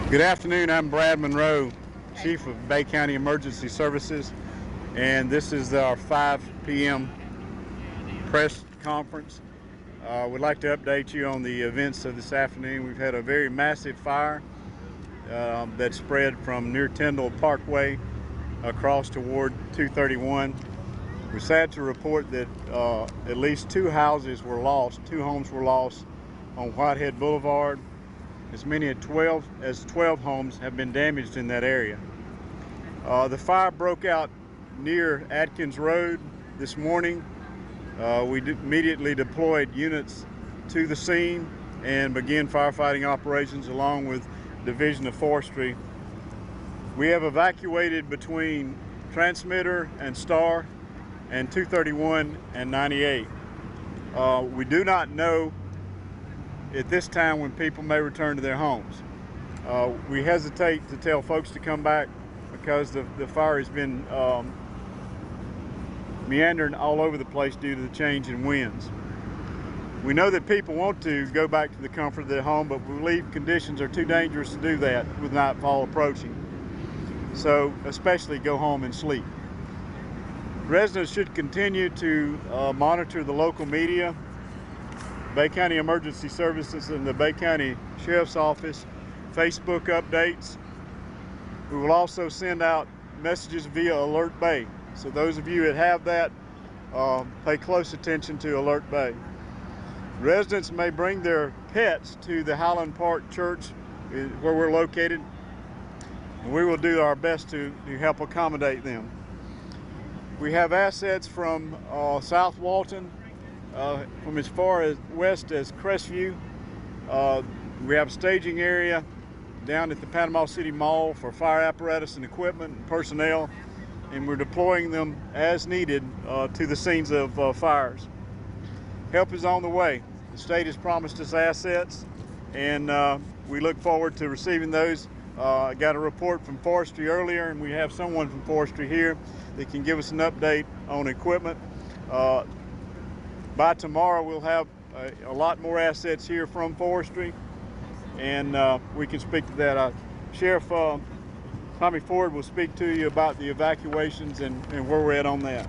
Good afternoon. I'm Brad Monroe, Chief of Bay County Emergency Services, and this is our 5 p.m. press conference. We'd like to update you on the events of this afternoon. We've had a very massive fire that spread from near Tyndall Parkway across toward 231. We're sad to report that at least two homes were lost on Whitehead Boulevard. As many as 12 homes have been damaged in that area. The fire broke out near Adkins Road this morning. We immediately deployed units to the scene and began firefighting operations along with Division of Forestry. We have evacuated between Transmitter and Star and 231 and 98. We do not know at this time when people may return to their homes. We hesitate to tell folks to come back because the fire has been meandering all over the place due to the change in winds. We know that people want to go back to the comfort of their home, but we believe conditions are too dangerous to do that with nightfall approaching. So especially go home and sleep. Residents should continue to monitor the local media, Bay County Emergency Services and the Bay County Sheriff's Office Facebook updates. We will also send out messages via Alert Bay. So those of you that have that, pay close attention to Alert Bay. Residents may bring their pets to the Highland Park Church where we're located, and we will do our best to help accommodate them. We have assets from South Walton, from as far as west as Crestview. We have a staging area down at the Panama City Mall for fire apparatus and equipment and personnel, and we're deploying them as needed to the scenes of fires. Help is on the way. The state has promised us assets, and we look forward to receiving those. I got a report from Forestry earlier, and we have someone from Forestry here that can give us an update on equipment. By tomorrow, we'll have a lot more assets here from Forestry, and we can speak to that. Sheriff Tommy Ford will speak to you about the evacuations and where we're at on that.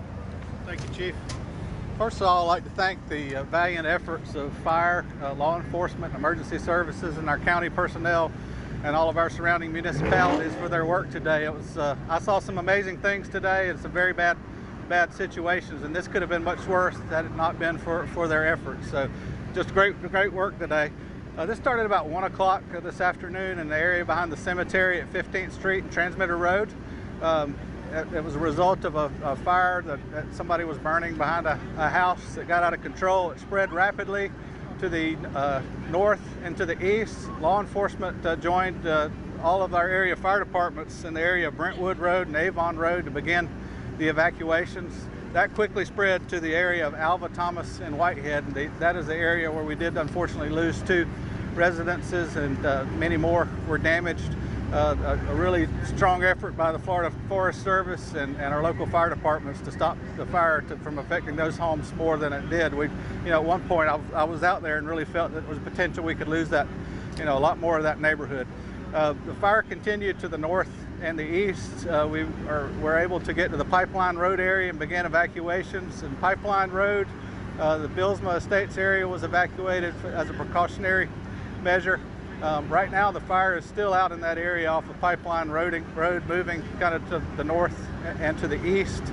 Thank you, Chief. First of all, I'd like to thank the valiant efforts of fire, law enforcement, emergency services, and our county personnel and all of our surrounding municipalities for their work today. It was I saw some amazing things today and some very bad situations, and this could have been much worse had it not been for their efforts. So just great work today. This started about 1 o'clock this afternoon in the area behind the cemetery at 15th Street and Transmitter Road. It was a result of a fire that somebody was burning behind a house that got out of control. It spread rapidly to the north and to the east. Law enforcement joined all of our area fire departments in the area of Brentwood Road and Avon Road to begin the evacuations. That quickly spread to the area of Alva, Thomas, and Whitehead, and that is the area where we did unfortunately lose 2 residences, and many more were damaged. A really strong effort by the Florida Forest Service and our local fire departments to stop the fire from affecting those homes more than it did. At one point I was out there and really felt that there was potential we could lose that, a lot more of that neighborhood. The fire continued to the north and the east. We were able to get to the Pipeline Road area and begin evacuations. In Pipeline Road, the Billsma Estates area was evacuated as a precautionary measure. Right now the fire is still out in that area off of Pipeline Road, moving kind of to the north and to the east.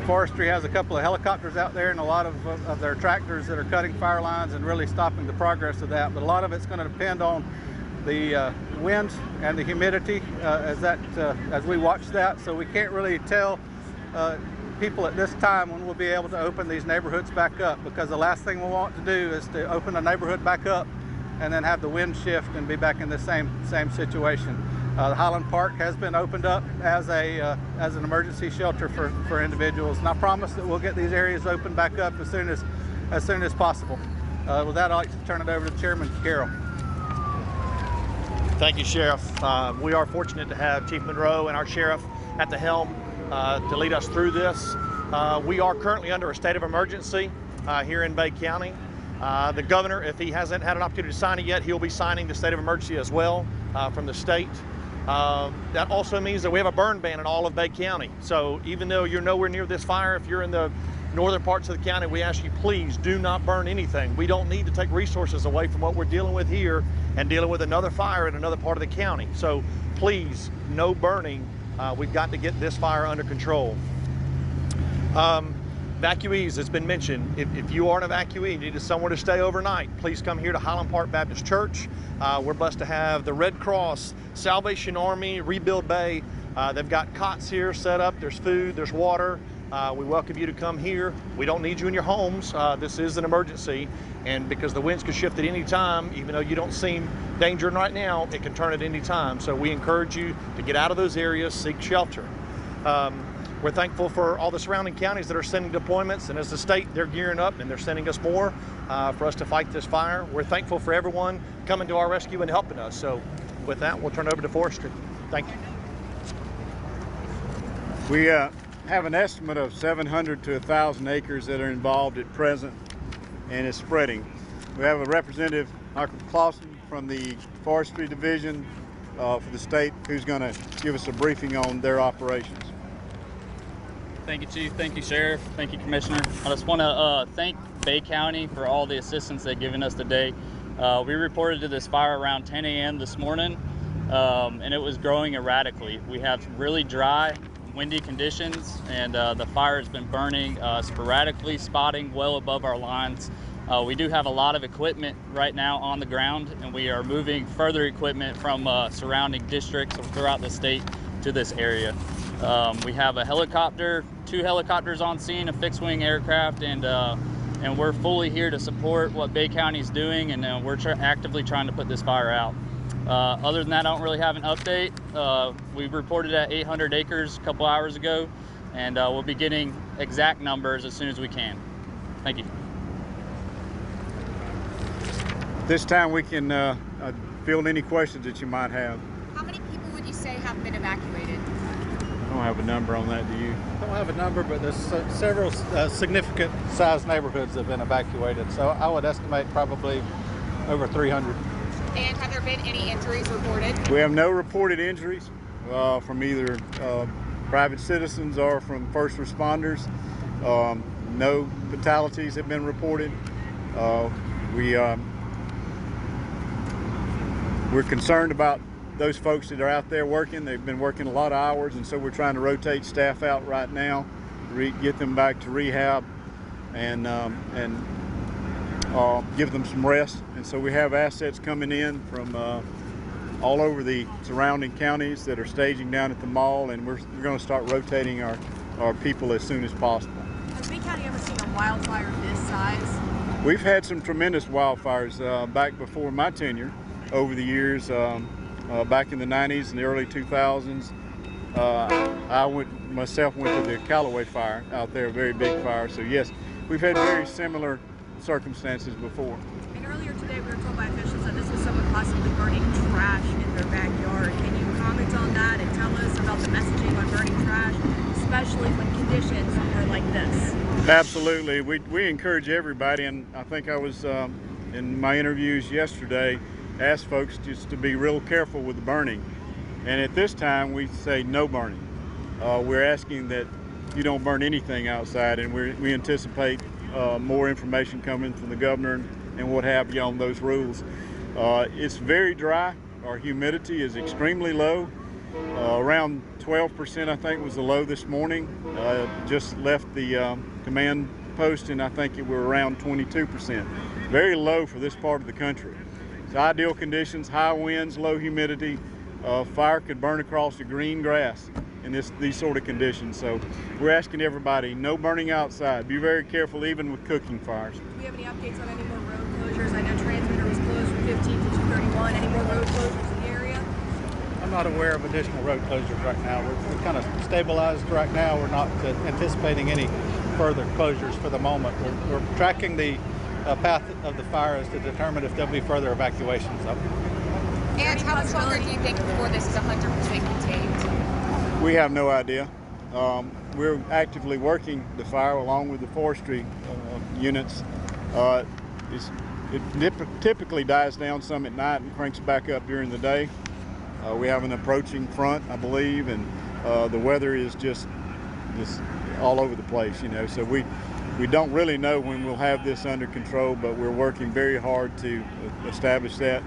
Forestry has a couple of helicopters out there and a lot of their tractors that are cutting fire lines and really stopping the progress of that. But a lot of it's going to depend on the wind and the humidity as we watch that. So we can't really tell people at this time when we'll be able to open these neighborhoods back up, because the last thing we want to do is to open a neighborhood back up and then have the wind shift and be back in the same situation. The Highland Park has been opened up as an emergency shelter for individuals, and I promise that we'll get these areas opened back up as soon as possible. With that, I'd like to turn it over to Chairman Carroll. Thank you, Sheriff. We are fortunate to have Chief Monroe and our Sheriff at the helm to lead us through this. We are currently under a state of emergency here in Bay County. The governor, if he hasn't had an opportunity to sign it yet, he'll be signing the state of emergency as well. from the state. That also means that we have a burn ban in all of Bay County. So even though you're nowhere near this fire, if you're in the northern parts of the county, we ask you, please do not burn anything. We don't need to take resources away from what we're dealing with here and dealing with another fire in another part of the county. So please, no burning. We've got to get this fire under control. Evacuees, it's been mentioned. If you are an evacuee, you need somewhere to stay overnight, please come here to Highland Park Baptist Church. We're blessed to have the Red Cross, Salvation Army, Rebuild Bay. They've got cots here set up. There's food, there's water. We welcome you to come here. We don't need you in your homes. This is an emergency, and because the winds could shift at any time, even though you don't seem danger right now, it can turn at any time. So we encourage you to get out of those areas, seek shelter. We're thankful for all the surrounding counties that are sending deployments, and as the state, they're gearing up and they're sending us more for us to fight this fire. We're thankful for everyone coming to our rescue and helping us. So with that, we'll turn it over to Forestry. Thank you. We have an estimate of 700 to 1,000 acres that are involved at present, and it's spreading. We have a representative, Michael Clausen, from the Forestry Division for the state, who's going to give us a briefing on their operations. Thank you, Chief. Thank you, Sheriff. Thank you, Commissioner. I just want to thank Bay County for all the assistance they've given us today. We reported to this fire around 10 a.m. this morning, and it was growing erratically. We have really dry, windy conditions, and the fire has been burning sporadically, spotting well above our lines. We do have a lot of equipment right now on the ground, and we are moving further equipment from surrounding districts throughout the state to this area. We have a helicopter, 2 helicopters on scene, a fixed-wing aircraft, and we're fully here to support what Bay County is doing, and we're actively trying to put this fire out. Other than that, I don't really have an update. We reported at 800 acres a couple hours ago, and we'll be getting exact numbers as soon as we can. Thank you. This time we can field any questions that you might have. How many people would you say have been evacuated? I don't have a number on that, do you? I don't have a number, but there's several significant sized neighborhoods that have been evacuated. So I would estimate probably over 300. And have there been any injuries reported? We have no reported injuries from either private citizens or from first responders. No fatalities have been reported. We're concerned about those folks that are out there working. They've been working a lot of hours, and so we're trying to rotate staff out right now, get them back to rehab, and give them some rest. And so we have assets coming in from all over the surrounding counties that are staging down at the mall, and we're going to start rotating our people as soon as possible. Has Bay County ever seen a wildfire this size? We've had some tremendous wildfires back before my tenure over the years. Back in the 90s and the early 2000s, I myself went to the Callaway fire out there, a very big fire. So yes, we've had very similar circumstances before. And earlier today we were told by officials that this was someone possibly burning trash in their backyard. Can you comment on that and tell us about the messaging on burning trash, especially when conditions are like this? Absolutely. We encourage everybody, and I think I was in my interviews yesterday, ask folks just to be real careful with the burning. And at this time, we say no burning. We're asking that you don't burn anything outside, and we anticipate more information coming from the governor and what have you on those rules. It's very dry. Our humidity is extremely low. Around 12%, I think, was the low this morning. Just left the command post, and I think we're around 22%. Very low for this part of the country. It's ideal conditions, high winds, low humidity. Fire could burn across the green grass in these sort of conditions. So we're asking everybody, no burning outside. Be very careful even with cooking fires. Do we have any updates on any more road closures? I know transmitter was closed from 15 to 231. Any more road closures in the area? I'm not aware of additional road closures right now. We're kind of stabilized right now. We're not anticipating any further closures for the moment. We're tracking the path of the fire is to determine if there'll be further evacuations. And how much longer do you think before this is 100% contained? We have no idea. We're actively working the fire along with the forestry units. It typically dies down some at night and cranks back up during the day. We have an approaching front, I believe, and the weather is just all over the place, you know. So we don't really know when we'll have this under control, but we're working very hard to establish that.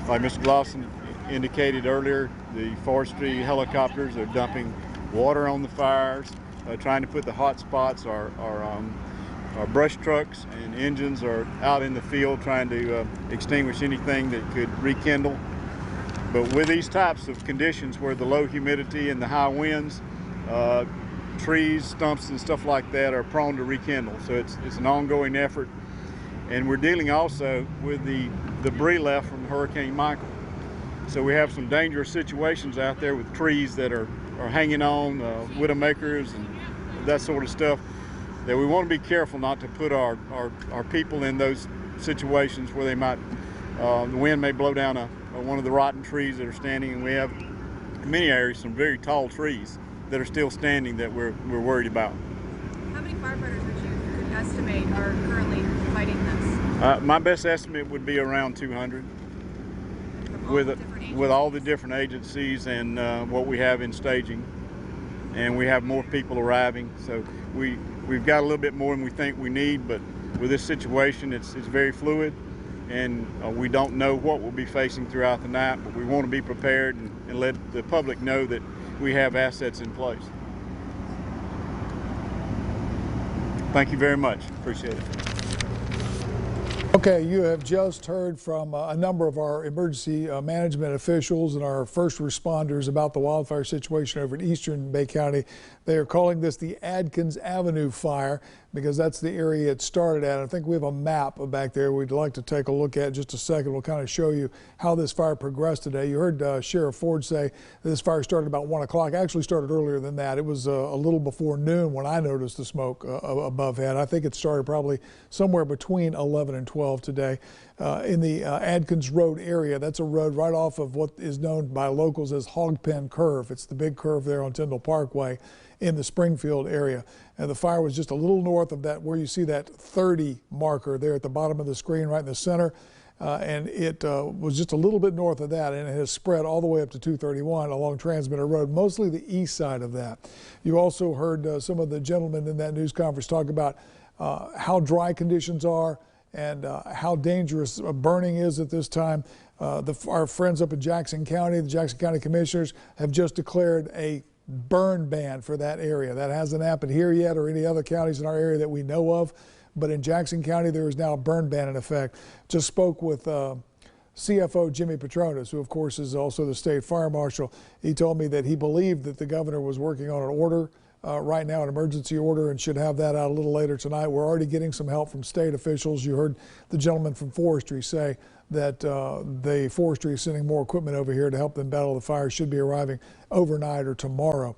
Like Mr. Glosson indicated earlier, the forestry helicopters are dumping water on the fires, trying to put the hot spots. Our brush trucks and engines are out in the field trying to extinguish anything that could rekindle. But with these types of conditions where the low humidity and the high winds, trees, stumps, and stuff like that are prone to rekindle. So it's an ongoing effort. And we're dealing also with the debris left from Hurricane Michael. So we have some dangerous situations out there with trees that are hanging on, widowmakers and that sort of stuff, that we want to be careful not to put our people in those situations where they might, the wind may blow down one of the rotten trees that are standing, and we have in many areas some very tall trees that are still standing that we're worried about. How many firefighters would you could estimate are currently fighting this? My best estimate would be around 200 with all the different agencies and what we have in staging, and we have more people arriving. So we've got a little bit more than we think we need, but with this situation, it's very fluid, and we don't know what we'll be facing throughout the night, but we want to be prepared and let the public know that we have assets in place. Thank you very much. Appreciate it. Okay, you have just heard from a number of our emergency management officials and our first responders about the wildfire situation over in eastern Bay County. They are calling this the Adkins Avenue fire because that's the area it started at. I think we have a map back there we'd like to take a look at in just a second. We'll kind of show you how this fire progressed today. You heard Sheriff Ford say this fire started about 1 o'clock. Actually started earlier than that. It was a little before noon when I noticed the smoke above head. I think it started probably somewhere between 11 and 12 today. In the Adkins Road area. That's a road right off of what is known by locals as Hog Pen Curve. It's the big curve there on Tyndall Parkway in the Springfield area. And the fire was just a little north of that, where you see that 30 marker there at the bottom of the screen right in the center. And it was just a little bit north of that, and it has spread all the way up to 231 along Transmitter Road, mostly the east side of that. You also heard some of the gentlemen in that news conference talk about how dry conditions are and how dangerous burning is at this time. Our friends up in Jackson County, the Jackson County Commissioners, have just declared a burn ban for that area. That hasn't happened here yet or any other counties in our area that we know of, but in Jackson County there is now a burn ban in effect. Just spoke with CFO Jimmy Petronas, who of course is also the state fire marshal. He told me that he believed that the governor was working on an order right now, an emergency order, and should have that out a little later tonight. We're already getting some help from state officials. You heard the gentleman from Forestry say that the Forestry is sending more equipment over here to help them battle the fire. Should be arriving overnight or tomorrow.